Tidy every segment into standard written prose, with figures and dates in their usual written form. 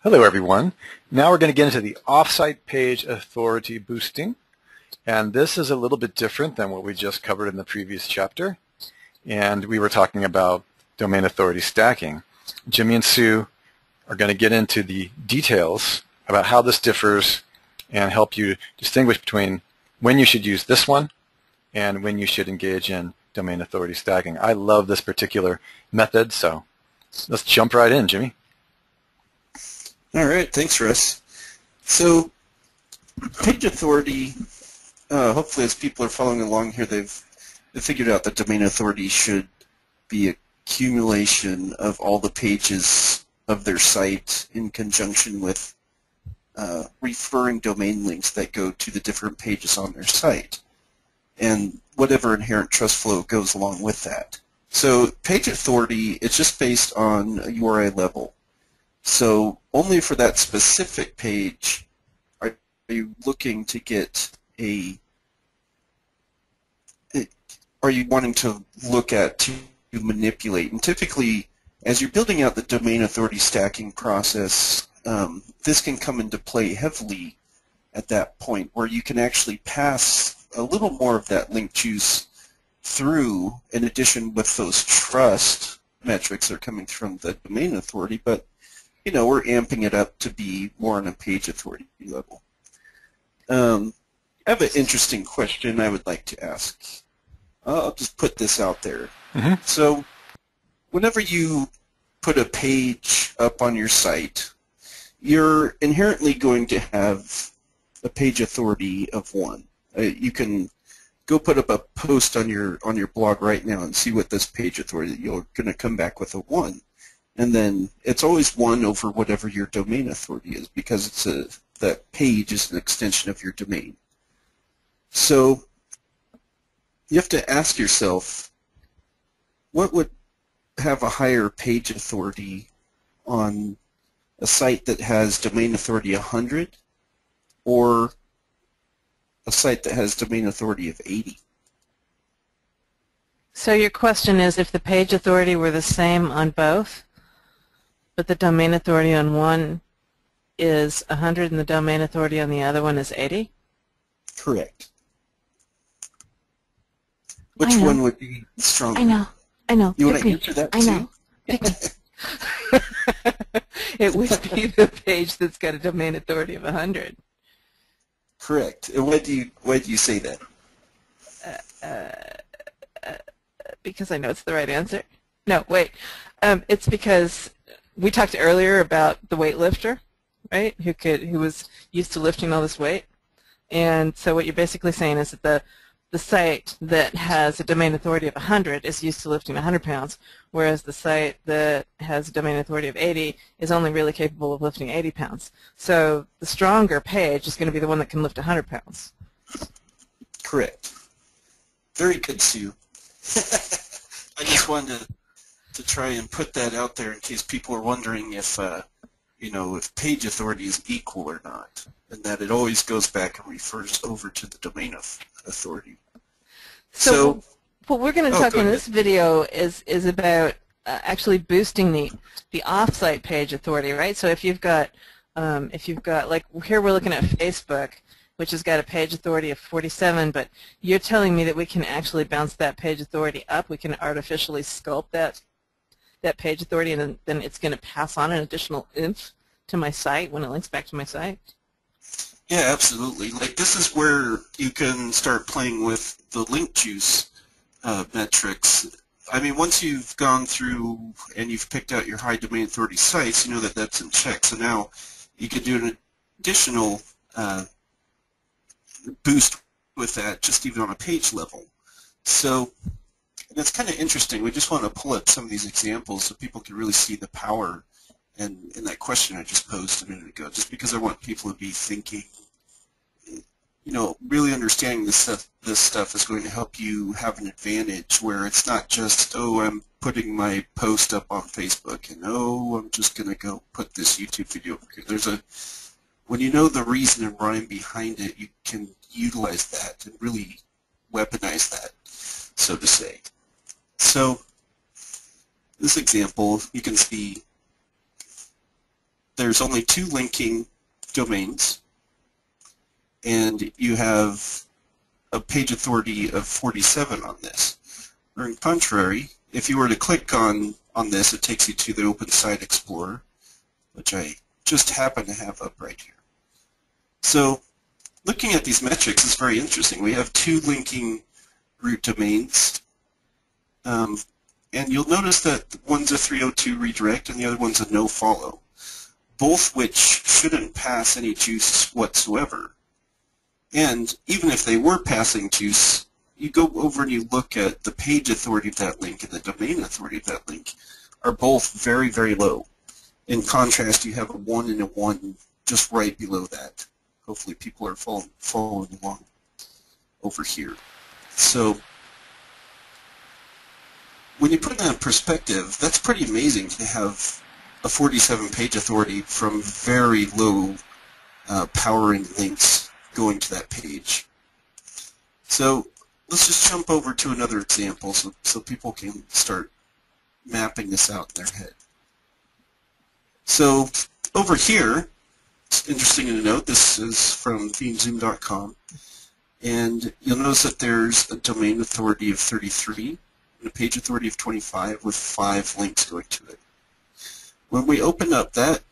Hello everyone. Now we're going to get into the offsite page authority boosting, and this is a little bit different than what we just covered in the previous chapter, and we were talking about domain authority stacking. Jimmy and Sue are going to get into the details about how this differs and help you distinguish between when you should use this one and when you should engage in domain authority stacking. I love this particular method, so let's jump right in, Jimmy. All right, thanks, Russ. So, page authority, hopefully as people are following along here, they've figured out that domain authority should be an accumulation of all the pages of their site in conjunction with referring domain links that go to the different pages on their site, and whatever inherent trust flow goes along with that. So, page authority is just based on a URI level. So only for that specific page are you looking to get are you wanting to look at to manipulate? And typically, as you're building out the domain authority stacking process, this can come into play heavily at that point where you can actually pass a little more of that link juice through, in addition with those trust metrics that are coming from the domain authority, but you know, we're amping it up to be more on a page authority level. I have an interesting question I would like to ask. I'll just put this out there. So whenever you put a page up on your site, you're inherently going to have a page authority of 1. You can go put up a post on your blog right now and see what this page authority, you're going to come back with a 1. And then it's always 1 over whatever your domain authority is, because it's that page is an extension of your domain. So you have to ask yourself, what would have a higher page authority on a site that has domain authority 100 or a site that has domain authority of 80? So your question is if the page authority were the same on both, but the domain authority on one is 100 and the domain authority on the other one is 80? Correct. Which one would be stronger? I know. You want to answer that too? It would be the page that's got a domain authority of 100. Correct. And why do you say that? Because I know it's the right answer. No, wait. It's because we talked earlier about the weightlifter, right? Who was used to lifting all this weight, and so what you're basically saying is that the site that has a domain authority of 100 is used to lifting 100 pounds, whereas the site that has a domain authority of 80 is only really capable of lifting 80 pounds. So the stronger page is going to be the one that can lift 100 pounds. Correct. Very good, Sue. I just wanted to try and put that out there in case people are wondering if, if page authority is equal or not, and that it always goes back and refers over to the domain of authority. So what we're going to talk in this video is about actually boosting the offsite page authority, right? So if you've got like here we're looking at Facebook, which has got a page authority of 47, but you're telling me that we can actually bounce that page authority up. We can artificially sculpt that page authority, and then it's going to pass on an additional oomph to my site when it links back to my site? Yeah, absolutely. Like, this is where you can start playing with the link juice metrics. I mean, once you've gone through and you've picked out your high domain authority sites, you know that that's in check. So now you could do an additional boost with that, just even on a page level. So and it's kind of interesting. We just want to pull up some of these examples so people can really see the power in that question I just posed a minute ago, just because I want people to be thinking, really understanding this stuff is going to help you have an advantage where it's not just, oh, I'm putting my post up on Facebook and, oh, I'm just going to go put this YouTube video over here. When you know the reason and rhyme behind it, you can utilize that and really weaponize that, so to say. So this example, you can see there's only 2 linking domains, and you have a page authority of 47 on this. Or in contrary, if you were to click on this, it takes you to the Open Site Explorer, which I just happen to have up right here. So looking at these metrics is very interesting. We have 2 linking root domains, and you'll notice that one's a 302 redirect and the other one's a no-follow, both which shouldn't pass any juice whatsoever. And even if they were passing juice, you go over and you look at the page authority of that link and the domain authority of that link are both very, very low. In contrast, you have a 1 and a 1 just right below that. Hopefully people are following along over here. So when you put that in perspective, that's pretty amazing to have a 47 page authority from very low powering links going to that page. So let's just jump over to another example so people can start mapping this out in their head. So over here, it's interesting to note, this is from themezoom.com, and you'll notice that there's a domain authority of 33 and a page authority of 25 with 5 links going to it. When we open up that,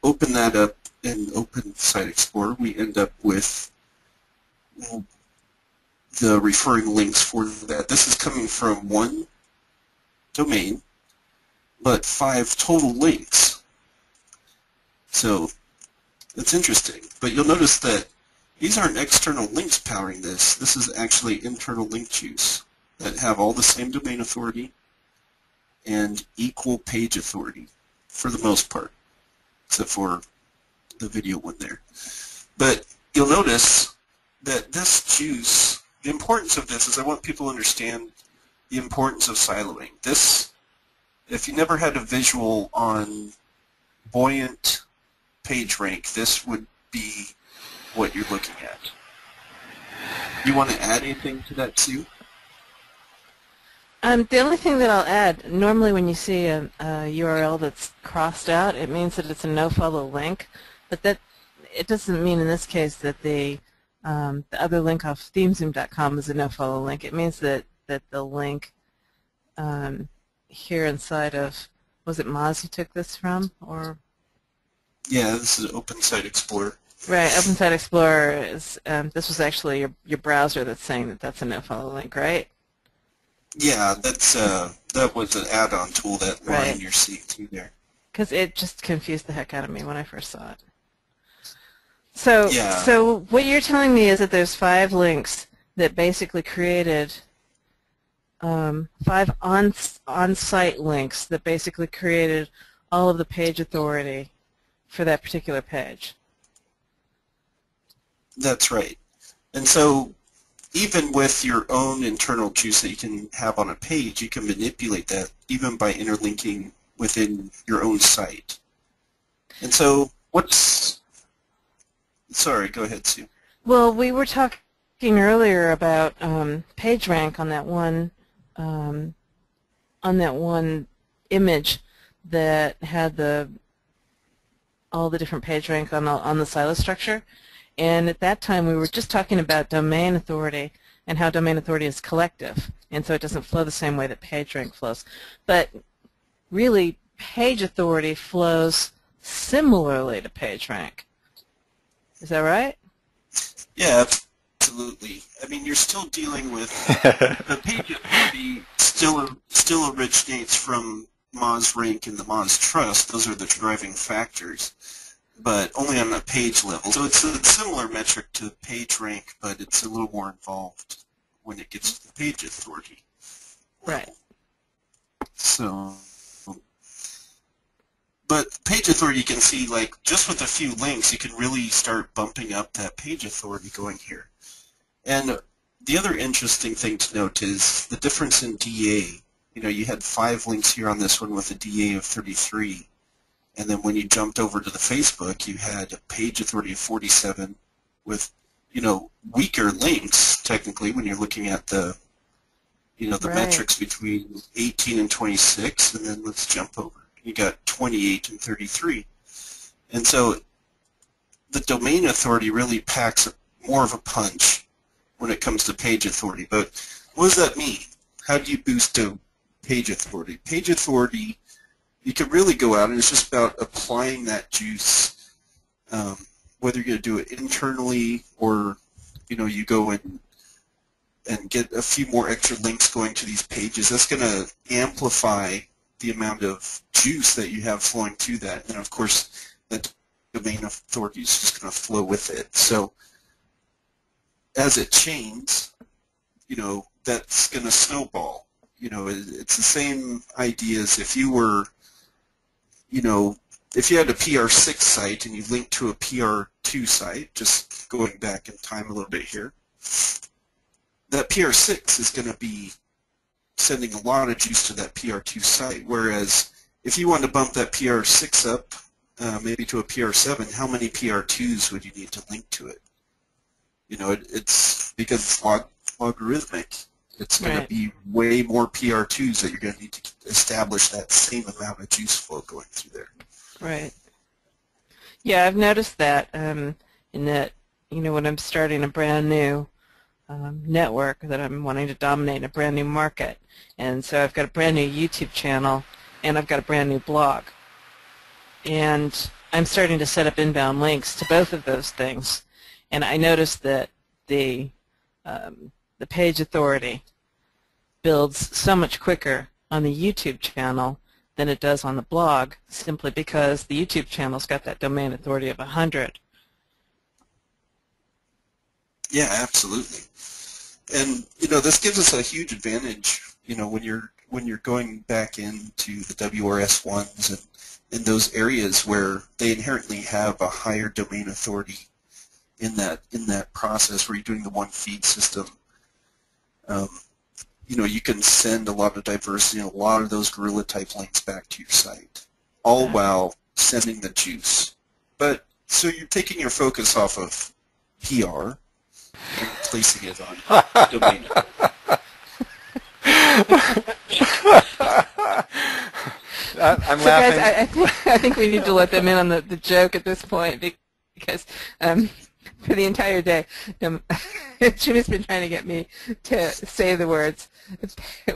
open that up in Open Site Explorer, we end up with the referring links for that. This is coming from 1 domain, but 5 total links. So that's interesting. But you'll notice that these aren't external links powering this. This is actually internal link juice that have all the same domain authority and equal page authority for the most part, except for the video one there. But you'll notice that this juice, the importance of this is I want people to understand the importance of siloing. This, if you never had a visual on buoyant PageRank, this would be what you're looking at. You want to add anything to that, Sue? The only thing that I'll add, normally when you see a URL that's crossed out, it means that it's a no-follow link, but that it doesn't mean in this case that the other link off themezoom.com is a no-follow link. It means that the link here inside of, was it Moz you took this from, or? Yeah, this is Open Site Explorer. Right, Open Site Explorer is, this was actually your browser that's saying that that's a no-follow link, right? Yeah, that's that was an add-on tool, that line Right. you're seeing through there. Because it just confused the heck out of me when I first saw it. So, Yeah. so what you're telling me is that there's 5 links that basically created 5 on-site links that basically created all of the page authority for that particular page. That's right. And so even with your own internal juice that you can have on a page, you can manipulate that even by interlinking within your own site. And so what's... Sorry, go ahead, Sue. Well, we were talking earlier about PageRank on that one image that had all the different PageRank on the silo structure. And at that time, we were just talking about domain authority and how domain authority is collective, and so it doesn't flow the same way that PageRank flows. But really, page authority flows similarly to PageRank. Is that right? Yeah, absolutely. I mean, you're still dealing with the page authority still originates from Moz rank and the Moz trust. Those are the driving factors, but only on a page level. So it's a similar metric to PageRank, but it's a little more involved when it gets to the page authority level. Right. So, but page authority, you can see, like, just with a few links, you can really start bumping up that page authority going here. And the other interesting thing to note is the difference in DA. You know, you had 5 links here on this one with a DA of 33. And then when you jumped over to the Facebook, you had a page authority of 47 with, you know, weaker links, technically, when you're looking at the, you know, the Right. metrics between 18 and 26. And then let's jump over. You got 28 and 33. And so the domain authority really packs more of a punch when it comes to page authority. But what does that mean? How do you boost page authority? Page authority, you can really go out and it's just about applying that juice, whether you're going to do it internally or you go and get a few more extra links going to these pages. That's going to amplify the amount of juice that you have flowing to that. And of course, that domain authority is just going to flow with it. So as it chains, that's going to snowball. It's the same idea as if you were, if you had a PR6 site and you linked to a PR2 site, just going back in time a little bit here, that PR6 is going to be sending a lot of juice to that PR2 site, whereas if you want to bump that PR6 up, maybe to a PR7, how many PR2s would you need to link to it? It's because it's logarithmic. It's going to be way more PR2s that you're going to need to establish that same amount of juice flow going through there. Right. Yeah, I've noticed that in that, when I'm starting a brand new network that I'm wanting to dominate a brand new market. And so I've got a brand new YouTube channel and I've got a brand new blog. And I'm starting to set up inbound links to both of those things. And I noticed that the page authority builds so much quicker on the YouTube channel than it does on the blog, simply because the YouTube channel's got that domain authority of 100. Yeah, absolutely. And this gives us a huge advantage. When you're going back into the WRS ones and in those areas where they inherently have a higher domain authority in that process where you're doing the one feed system. You can send a lot of diversity and a lot of those guerrilla type links back to your site, all while sending the juice. But so you're taking your focus off of PR and placing it on domain. I'm so laughing. Guys, I think we need to let them in on the joke at this point because for the entire day, Jimmy's been trying to get me to say the words.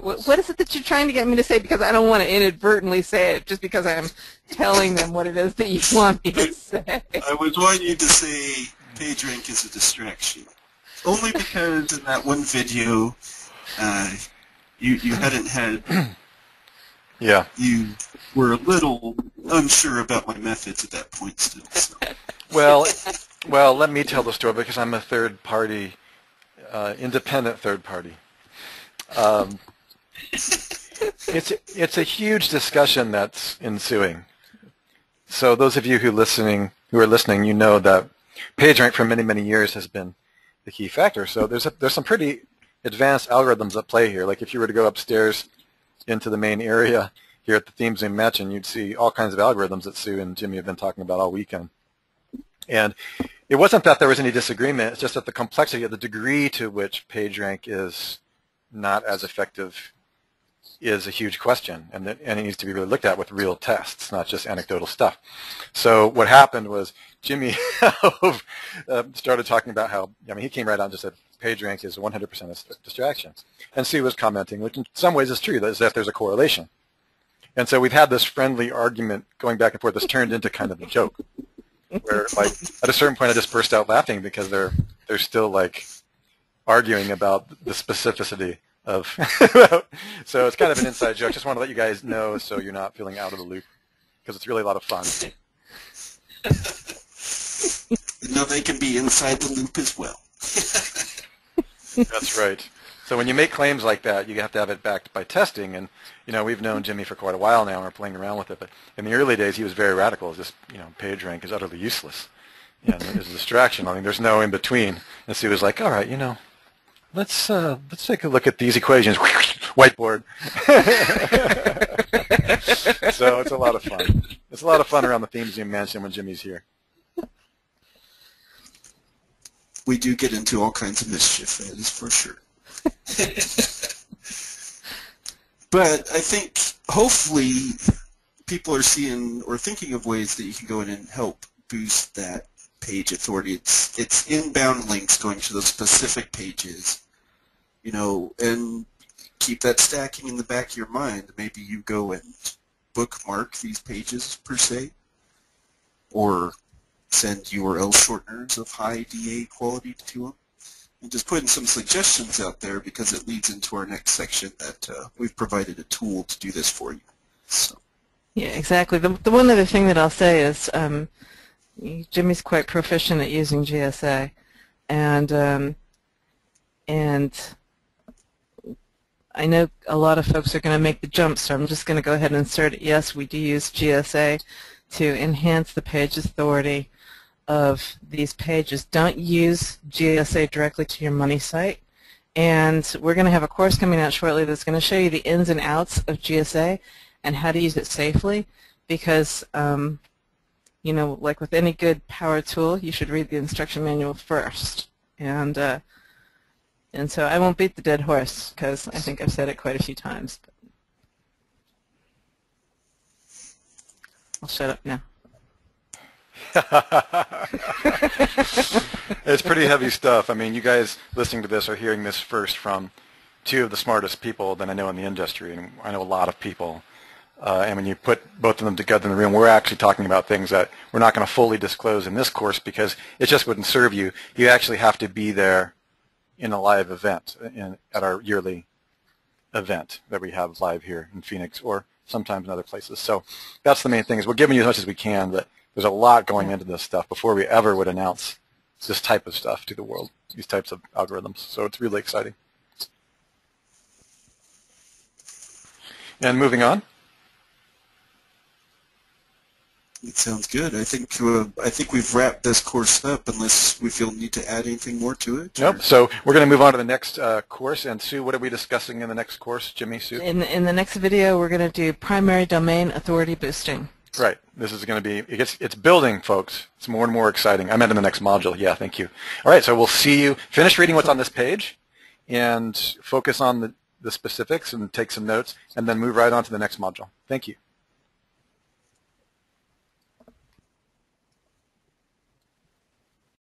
What is it that you're trying to get me to say? Because I don't want to inadvertently say it just because I'm telling them what it is that you want me to say. I was wanting you to say PageRank is a distraction. Only because in that one video, you hadn't had... Yeah. You were a little unsure about my methods at that point still. So. Well, let me tell the story because I'm a third party, independent third party. It's a huge discussion that's ensuing. So those of you who are listening, you know that PageRank for many, many years has been the key factor. So there's some pretty advanced algorithms at play here. Like if you were to go upstairs into the main area here at the Theme Zoom Mansion, you'd see all kinds of algorithms that Sue and Jimmy have been talking about all weekend. And it wasn't that there was any disagreement, it's just that the complexity of the degree to which PageRank is not as effective is a huge question, and it needs to be really looked at with real tests, not just anecdotal stuff. So what happened was Jimmy started talking about how, he came right out and just said, PageRank is 100% a distraction. And Sue was commenting, which in some ways is true, is that there's a correlation. And so we've had this friendly argument going back and forth that's turned into kind of a joke, where like at a certain point I just burst out laughing because they're still like arguing about the specificity of so it's kind of an inside joke. Just want to let you guys know so you're not feeling out of the loop because it's really a lot of fun. They can be inside the loop as well. That's right. So when you make claims like that, you have to have it backed by testing. And we've known Jimmy for quite a while now, and we're playing around with it. But in the early days, he was very radical. Just PageRank is utterly useless. And it's a distraction. There's no in between. And so he was like, all right, let's take a look at these equations. Whiteboard. So it's a lot of fun. It's a lot of fun around the Theme Zoom Mansion when Jimmy's here. We do get into all kinds of mischief, that is for sure. But I think hopefully people are seeing or thinking of ways that you can go in and help boost that page authority. It's inbound links going to those specific pages, you know, and keep that stacking in the back of your mind. Maybe you go and bookmark these pages per se, or send URL shorteners of high DA quality to them, and just putting some suggestions out there, because it leads into our next section that we've provided a tool to do this for you. So. Yeah, exactly. The one other thing that I'll say is Jimmy's quite proficient at using GSA, and I know a lot of folks are going to make the jump, so I'm just going to go ahead and insert it. Yes, we do use GSA to enhance the page authority of these pages. Don't use GSA directly to your money site. And we're going to have a course coming out shortly that's going to show you the ins and outs of GSA and how to use it safely, because you know, like with any good power tool, you should read the instruction manual first. And so I won't beat the dead horse, because I think I've said it quite a few times. But I'll shut up now. It's pretty heavy stuff. I mean, you guys listening to this are hearing this first from two of the smartest people that I know in the industry, and I know a lot of people. And when you put both of them together in the room, we're actually talking about things that we're not going to fully disclose in this course, because it just wouldn't serve you. You actually have to be there in a live event, at our yearly event that we have live here in Phoenix, or sometimes in other places. So that's the main thing, is we're giving you as much as we can, but there's a lot going into this stuff before we ever would announce this type of stuff to the world, these types of algorithms. So it's really exciting. And moving on. It sounds good. I think we've wrapped this course up, unless we feel need to add anything more to it. Nope. So we're going to move on to the next course. And Sue, what are we discussing in the next course? Jimmy, Sue? In the next video, we're going to do primary domain authority boosting. Right. This is going to be, it's building, folks. It's more and more exciting. I meant in the next module. Yeah, thank you. All right, so we'll see you. Finish reading what's on this page and focus on the specifics and take some notes, and then move right on to the next module. Thank you.